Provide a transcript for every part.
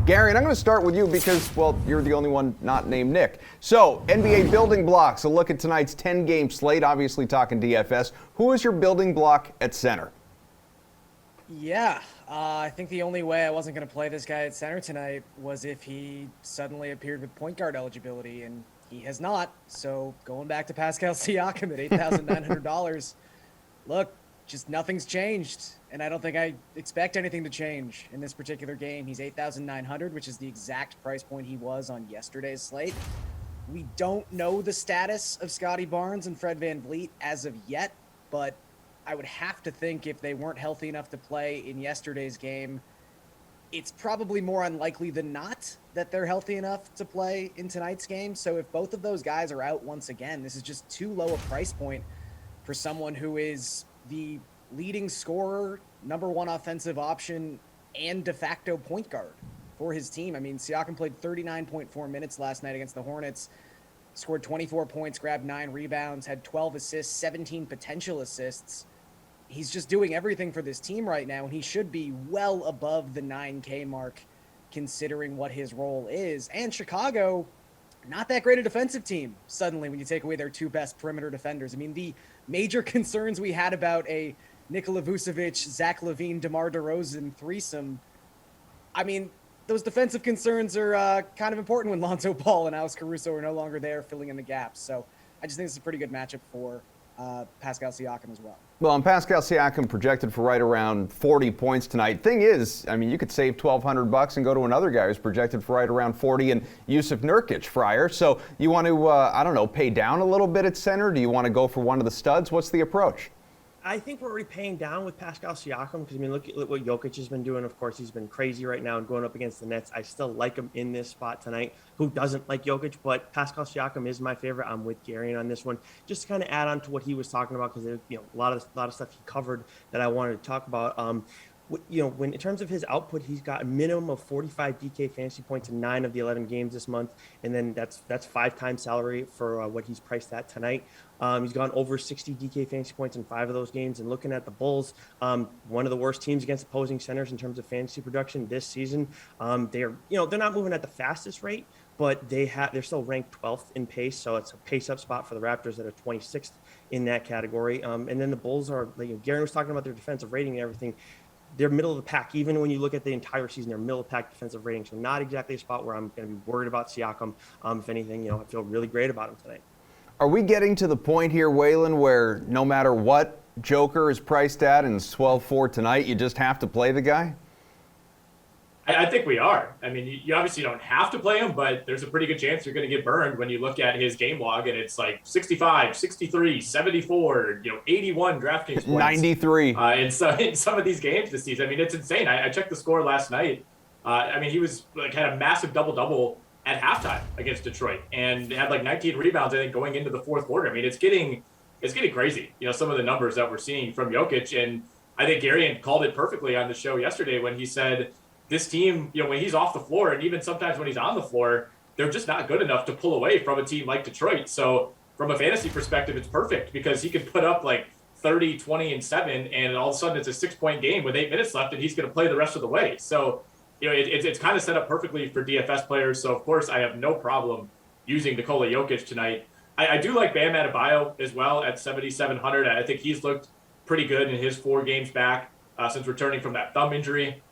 Garion, I'm going to start with you because, well, you're the only one not named Nick. So, NBA building blocks. A look at tonight's 10-game slate, obviously talking DFS. Who is your building block at center? Yeah, I think the only way I wasn't going to play this guy at center tonight was if he suddenly appeared with point guard eligibility, and he has not. So going back to Pascal Siakam at $8,900, look, just nothing's changed, and I don't think I expect anything to change in this particular game. He's $8,900, which is the exact price point he was on yesterday's slate. We don't know the status of Scotty Barnes and Fred VanVleet as of yet, but I would have to think if they weren't healthy enough to play in yesterday's game, it's probably more unlikely than not that they're healthy enough to play in tonight's game. So if both of those guys are out once again, this is just too low a price point for someone who is the leading scorer, number one offensive option, and de facto point guard for his team. I mean, Siakam played 39.4 minutes last night against the Hornets, scored 24 points, grabbed 9 rebounds, had 12 assists, 17 potential assists. He's just doing everything for this team right now, and he should be well above the 9K mark considering what his role is. And Chicago, not that great a defensive team, suddenly, when you take away their 2 best perimeter defenders. I mean, the major concerns we had about a Nikola Vucevic, Zach LaVine, DeMar DeRozan threesome, I mean, those defensive concerns are kind of important when Lonzo Ball and Alex Caruso are no longer there filling in the gaps. So I just think it's a pretty good matchup for Pascal Siakam as well. Well, and Pascal Siakam projected for right around 40 points tonight. Thing is, I mean, you could save $1,200 and go to another guy who's projected for right around 40, and Yusuf Nurkic, Friar. So you want to, I don't know, pay down a little bit at center? Do you want to go for one of the studs? What's the approach? I think we're already paying down with Pascal Siakam because, I mean, look at what Jokic has been doing. Of course, he's been crazy right now and going up against the Nets. I still like him in this spot tonight. Who doesn't like Jokic? But Pascal Siakam is my favorite. I'm with Garion on this one. Just to kind of add on to what he was talking about, because a lot of stuff he covered that I wanted to talk about. When in terms of his output, he's got a minimum of 45 DK fantasy points in 9 of the 11 games this month, and then that's 5 times salary for what he's priced at tonight. He's gone over 60 DK fantasy points in 5 of those games. And looking at the Bulls, one of the worst teams against opposing centers in terms of fantasy production this season. They're not moving at the fastest rate, but they're still ranked 12th in pace, so it's a pace-up spot for the Raptors that are 26th in that category. And then the Bulls are, Garen was talking about their defensive rating and everything. They're middle of the pack. Even when you look at the entire season, they're middle of the pack defensive rating. So not exactly a spot where I'm going to be worried about Siakam. If anything, I feel really great about him tonight. Are we getting to the point here, Whalen, where no matter what Joker is priced at and it's 12-4 tonight, you just have to play the guy? I think we are. I mean, you obviously don't have to play him, but there's a pretty good chance you're going to get burned when you look at his game log, and it's like 65, 63, 74, 81 DraftKings points. 93. In some of these games this season. I mean, it's insane. I checked the score last night. He was had a massive double-double at halftime against Detroit and had 19 rebounds, I think, going into the fourth quarter. I mean, it's getting crazy, some of the numbers that we're seeing from Jokic. And I think Garion called it perfectly on the show yesterday when he said, this team, when he's off the floor and even sometimes when he's on the floor, they're just not good enough to pull away from a team like Detroit. So from a fantasy perspective, it's perfect because he could put up 30, 20, and 7, and all of a sudden it's a 6-point game with 8 minutes left, and he's going to play the rest of the way. So, it's kind of set up perfectly for DFS players. So, of course, I have no problem using Nikola Jokic tonight. I do like Bam Adebayo as well at 7,700. I think he's looked pretty good in his 4 games back since returning from that thumb injury.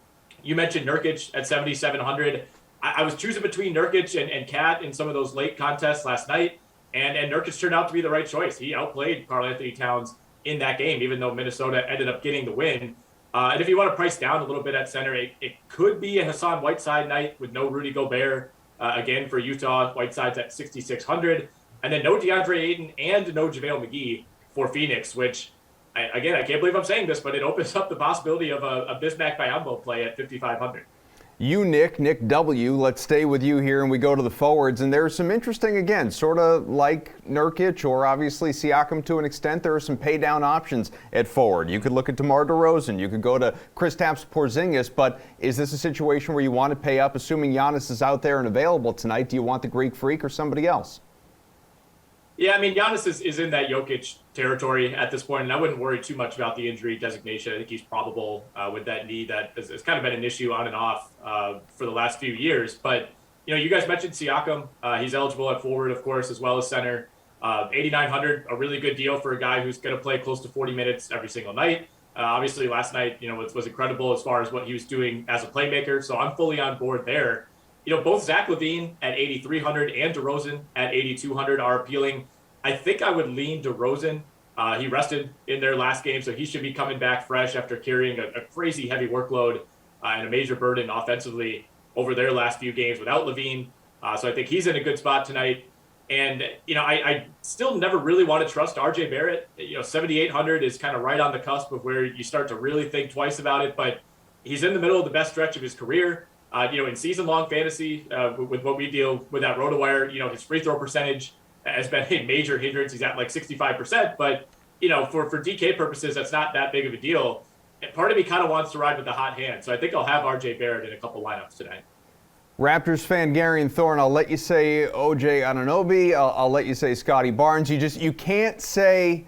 You mentioned Nurkic at 7,700. I was choosing between Nurkic and Cat in some of those late contests last night, and Nurkic turned out to be the right choice. He outplayed Karl-Anthony Towns in that game, even though Minnesota ended up getting the win. And if you want to price down a little bit at center, it could be a Hassan Whiteside night with no Rudy Gobert. Again, for Utah, Whiteside's at 6,600. And then no DeAndre Ayton and no JaVale McGee for Phoenix, which, I can't believe I'm saying this, but it opens up the possibility of a Bismack Biyombo play at 5,500. You, Nick W., let's stay with you here, and we go to the forwards. And there's some interesting, again, sort of like Nurkic or obviously Siakam to an extent, there are some pay-down options at forward. You could look at DeMar DeRozan. You could go to Kristaps Porzingis. But is this a situation where you want to pay up, assuming Giannis is out there and available tonight? Do you want the Greek Freak or somebody else? Yeah, I mean, Giannis is in that Jokic territory at this point, and I wouldn't worry too much about the injury designation. I think he's probable with that knee that has kind of been an issue on and off for the last few years. But, you guys mentioned Siakam. He's eligible at forward, of course, as well as center. 8,900, a really good deal for a guy who's going to play close to 40 minutes every single night. Obviously, last night, was incredible as far as what he was doing as a playmaker. So I'm fully on board there. Both Zach LaVine at 8,300 and DeRozan at 8,200 are appealing. I think I would lean DeRozan. He rested in their last game, so he should be coming back fresh after carrying a crazy heavy workload and a major burden offensively over their last few games without LaVine. So I think he's in a good spot tonight. And, I still never really want to trust RJ Barrett. 7,800 is kind of right on the cusp of where you start to really think twice about it, but he's in the middle of the best stretch of his career. In season-long fantasy, with what we deal with at Rotowire, his free throw percentage has been a major hindrance. He's at like 65%, but for DK purposes, that's not that big of a deal. And part of me kind of wants to ride with the hot hand, so I think I'll have RJ Barrett in a couple lineups tonight. Raptors fan Garion Thorne, I'll let you say OJ Anunoby. I'll let you say Scotty Barnes. You can't say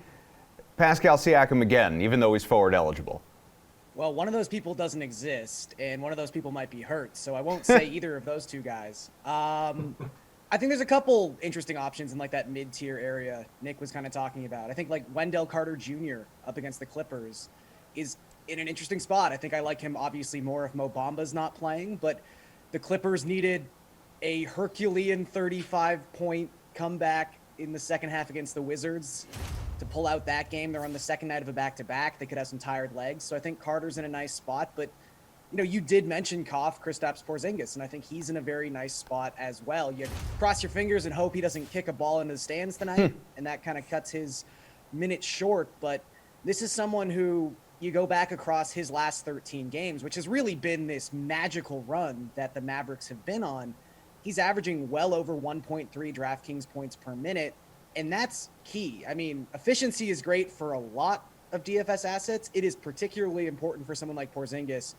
Pascal Siakam again, even though he's forward eligible. Well, one of those people doesn't exist, and one of those people might be hurt, so I won't say either of those two guys. I think there's a couple interesting options in like that mid-tier area Nick was kind of talking about. I think like Wendell Carter Jr. up against the Clippers is in an interesting spot. I think I like him obviously more if Mo Bamba's not playing, but the Clippers needed a Herculean 35-point comeback in the second half against the Wizards to pull out that game. They're on the second night of a back-to-back. They could have some tired legs. So I think Carter's in a nice spot. But, you did mention Kristaps Porzingis, and I think he's in a very nice spot as well. You cross your fingers and hope he doesn't kick a ball into the stands tonight, and that kind of cuts his minutes short. But this is someone who you go back across his last 13 games, which has really been this magical run that the Mavericks have been on. He's averaging well over 1.3 DraftKings points per minute, and that's key. I mean, efficiency is great for a lot of DFS assets. It is particularly important for someone like Porzingis,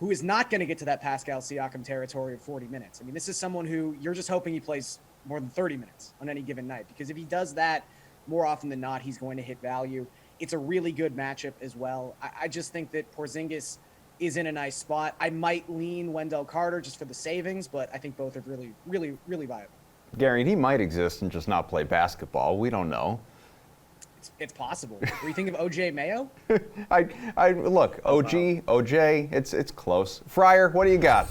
who is not going to get to that Pascal Siakam territory of 40 minutes. I mean, this is someone who you're just hoping he plays more than 30 minutes on any given night, because if he does that, more often than not, he's going to hit value. It's a really good matchup as well. I just think that Porzingis is in a nice spot. I might lean Wendell Carter just for the savings, but I think both are really, really, really viable. Gary, he might exist and just not play basketball. We don't know. It's possible. Were you thinking of OJ Mayo? I look, OJ, it's close. Friar, what do you got?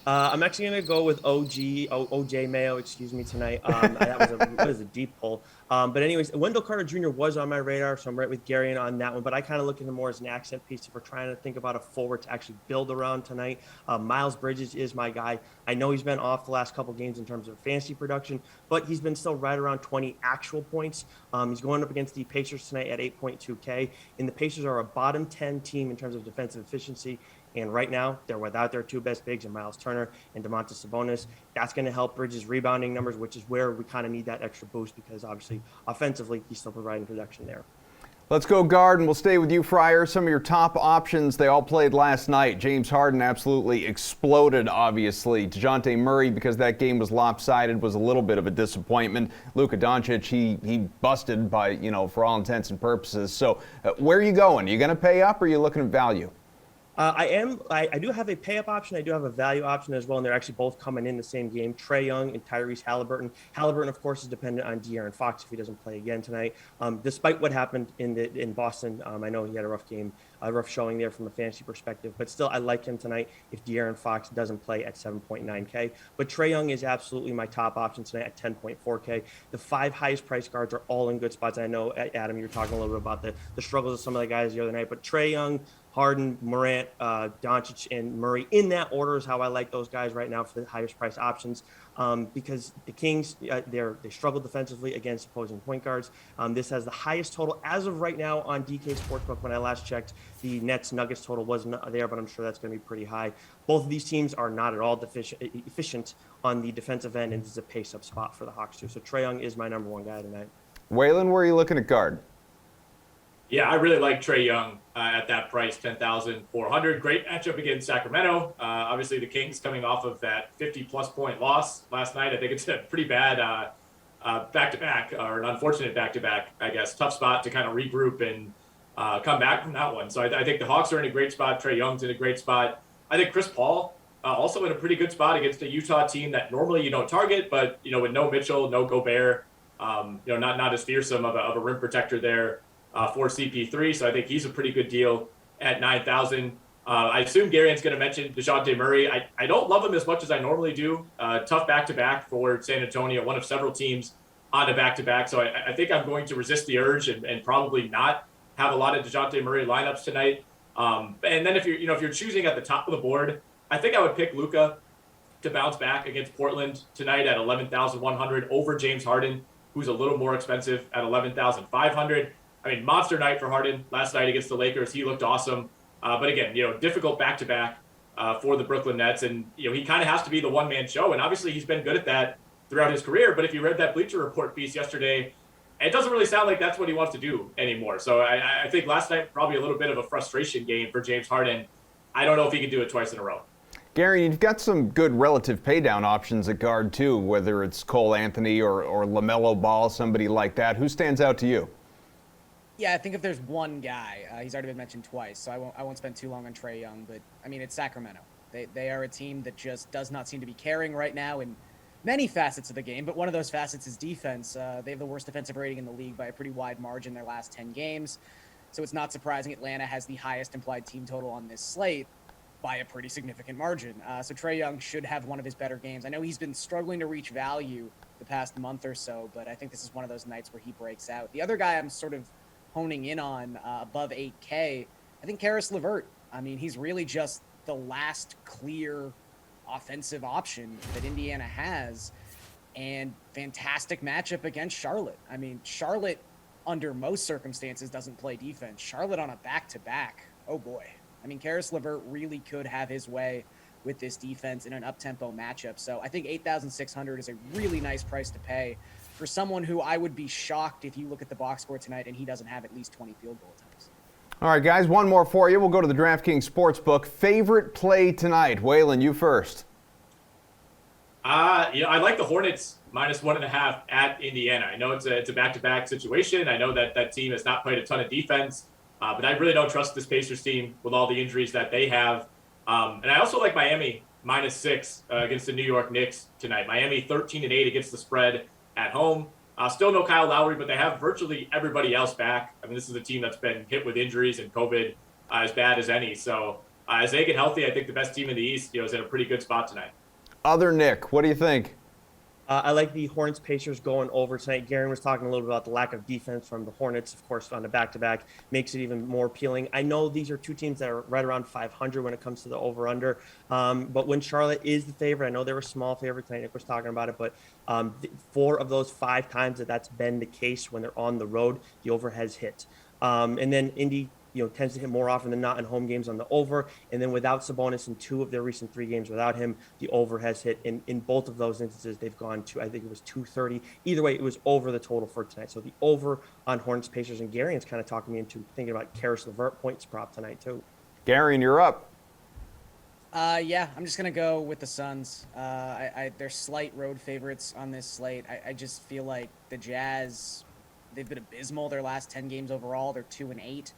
I'm actually going to go with OJ Mayo, tonight. That was a deep pull. But anyways, Wendell Carter Jr. was on my radar, so I'm right with Garion on that one. But I kind of look at him more as an accent piece if we're trying to think about a forward to actually build around tonight. Miles Bridges is my guy. I know he's been off the last couple games in terms of fantasy production, but he's been still right around 20 actual points. He's going up against the Pacers tonight at 8.2K, and the Pacers are a bottom 10 team in terms of defensive efficiency. And right now, they're without their two best bigs, and Miles Turner and Domantas Sabonis. That's going to help Bridges' rebounding numbers, which is where we kind of need that extra boost because, obviously, offensively, he's still providing production there. Let's go guard, and we'll stay with you, Friar. Some of your top options, they all played last night. James Harden absolutely exploded, obviously. DeJounte Murray, because that game was lopsided, was a little bit of a disappointment. Luka Doncic, he busted by, for all intents and purposes. So where are you going? Are you going to pay up, or are you looking at value? I do have a pay-up option. I do have a value option as well, and they're actually both coming in the same game. Trae Young and Tyrese Halliburton. Halliburton, of course, is dependent on De'Aaron Fox if he doesn't play again tonight. Despite what happened in Boston, I know he had a rough game, a rough showing there from a fantasy perspective, but still, I like him tonight if De'Aaron Fox doesn't play at 7.9K. But Trae Young is absolutely my top option tonight at 10.4K. The 5 highest price guards are all in good spots. I know, Adam, you were talking a little bit about the struggles of some of the guys the other night, but Trae Young, Harden, Morant, Doncic, and Murray. In that order is how I like those guys right now for the highest price options because the Kings, they struggle defensively against opposing point guards. This has the highest total as of right now on DK Sportsbook. When I last checked, the Nets-Nuggets total wasn't there, but I'm sure that's going to be pretty high. Both of these teams are not at all efficient on the defensive end, and this is a pace-up spot for the Hawks, too. So Trae Young is my number one guy tonight. Whalen, where are you looking at guard? Yeah, I really like Trae Young at that price, 10,400. Great matchup against Sacramento. Obviously, the Kings coming off of that 50-plus point loss last night. I think it's a pretty bad back-to-back, or an unfortunate back-to-back, I guess. Tough spot to kind of regroup and come back from that one. So I think the Hawks are in a great spot. Trae Young's in a great spot. I think Chris Paul also in a pretty good spot against a Utah team that normally you don't target, but with no Mitchell, no Gobert, not as fearsome of a rim protector there for CP3. So I think he's a pretty good deal at 9,000. I assume Garion's going to mention DeJounte Murray. I don't love him as much as I normally do. Tough back-to-back for San Antonio, one of several teams on a back-to-back. So I think I'm going to resist the urge and probably not have a lot of DeJounte Murray lineups tonight. And then if you're choosing at the top of the board, I think I would pick Luka to bounce back against Portland tonight at 11,100 over James Harden, who's a little more expensive at 11,500. I mean, monster night for Harden last night against the Lakers. He looked awesome. But again, difficult back-to-back for the Brooklyn Nets. And, he kind of has to be the one-man show. And obviously he's been good at that throughout his career. But if you read that Bleacher Report piece yesterday, it doesn't really sound like that's what he wants to do anymore. So I think last night probably a little bit of a frustration game for James Harden. I don't know if he can do it twice in a row. Gary, you've got some good relative paydown options at guard, too, whether it's Cole Anthony or LaMelo Ball, somebody like that. Who stands out to you? Yeah, I think if there's one guy, he's already been mentioned twice, so I won't spend too long on Trae Young, but, I mean, it's Sacramento. They are a team that just does not seem to be caring right now in many facets of the game, but one of those facets is defense. They have the worst defensive rating in the league by a pretty wide margin their last 10 games, so it's not surprising Atlanta has the highest implied team total on this slate by a pretty significant margin. So Trae Young should have one of his better games. I know he's been struggling to reach value the past month or so, but I think this is one of those nights where he breaks out. The other guy I'm sort of honing in on above 8K, I think Karis LeVert. I mean, he's really just the last clear offensive option that Indiana has, and fantastic matchup against Charlotte. I mean, Charlotte under most circumstances doesn't play defense. Charlotte on a back-to-back, oh boy. I mean, Karis LeVert really could have his way with this defense in an up-tempo matchup. So I think 8,600 is a really nice price to pay for someone who I would be shocked if you look at the box score tonight and he doesn't have at least 20 field goal attempts. All right, guys, one more for you. We'll go to the DraftKings Sportsbook. Favorite play tonight? Whalen, you first. I like the Hornets -1.5 at Indiana. I know it's a back-to-back situation. I know that team has not played a ton of defense, but I really don't trust this Pacers team with all the injuries that they have. And I also like Miami -6 against the New York Knicks tonight. Miami 13-8 against the spread at home. Still no Kyle Lowry, but they have virtually everybody else back. I mean, this is a team that's been hit with injuries and COVID as bad as any. So as they get healthy, I think the best team in the East is in a pretty good spot tonight. Other Nick, what do you think? I like the Hornets Pacers going over tonight. Garion was talking a little bit about the lack of defense from the Hornets, of course, on the back-to-back makes it even more appealing. I know these are two teams that are right around 500 when it comes to the over-under, but when Charlotte is the favorite, I know they were small favorites tonight. Nick was talking about it, but 4 of those 5 times that's been the case when they're on the road, the over has hit. And then Indy tends to hit more often than not in home games on the over. And then without Sabonis in 2 of their recent 3 games without him, the over has hit. In both of those instances, they've gone to, I think it was 230. Either way, it was over the total for tonight. So the over on Hornets, Pacers, and Garion's kind of talking me into thinking about Karis LeVert points prop tonight too. Garion, you're up. Yeah, I'm just going to go with the Suns. They're slight road favorites on this slate. I just feel like the Jazz, they've been abysmal their last 10 games overall. They're 2-8.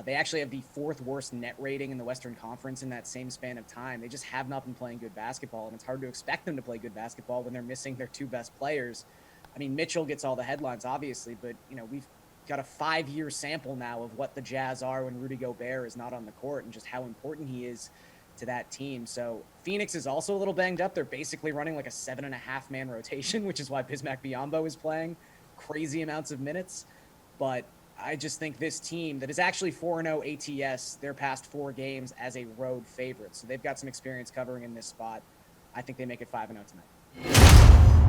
They actually have the 4th worst net rating in the Western Conference in that same span of time. They just have not been playing good basketball, and it's hard to expect them to play good basketball when they're missing their 2 best players. I mean, Mitchell gets all the headlines, obviously, but, we've got a 5-year sample now of what the Jazz are when Rudy Gobert is not on the court and just how important he is to that team. So Phoenix is also a little banged up. They're basically running like a 7.5-man rotation, which is why Bismack Biyombo is playing crazy amounts of minutes. But I just think this team that is actually 4-0 ATS their past 4 games as a road favorite. So they've got some experience covering in this spot. I think they make it 5-0 tonight.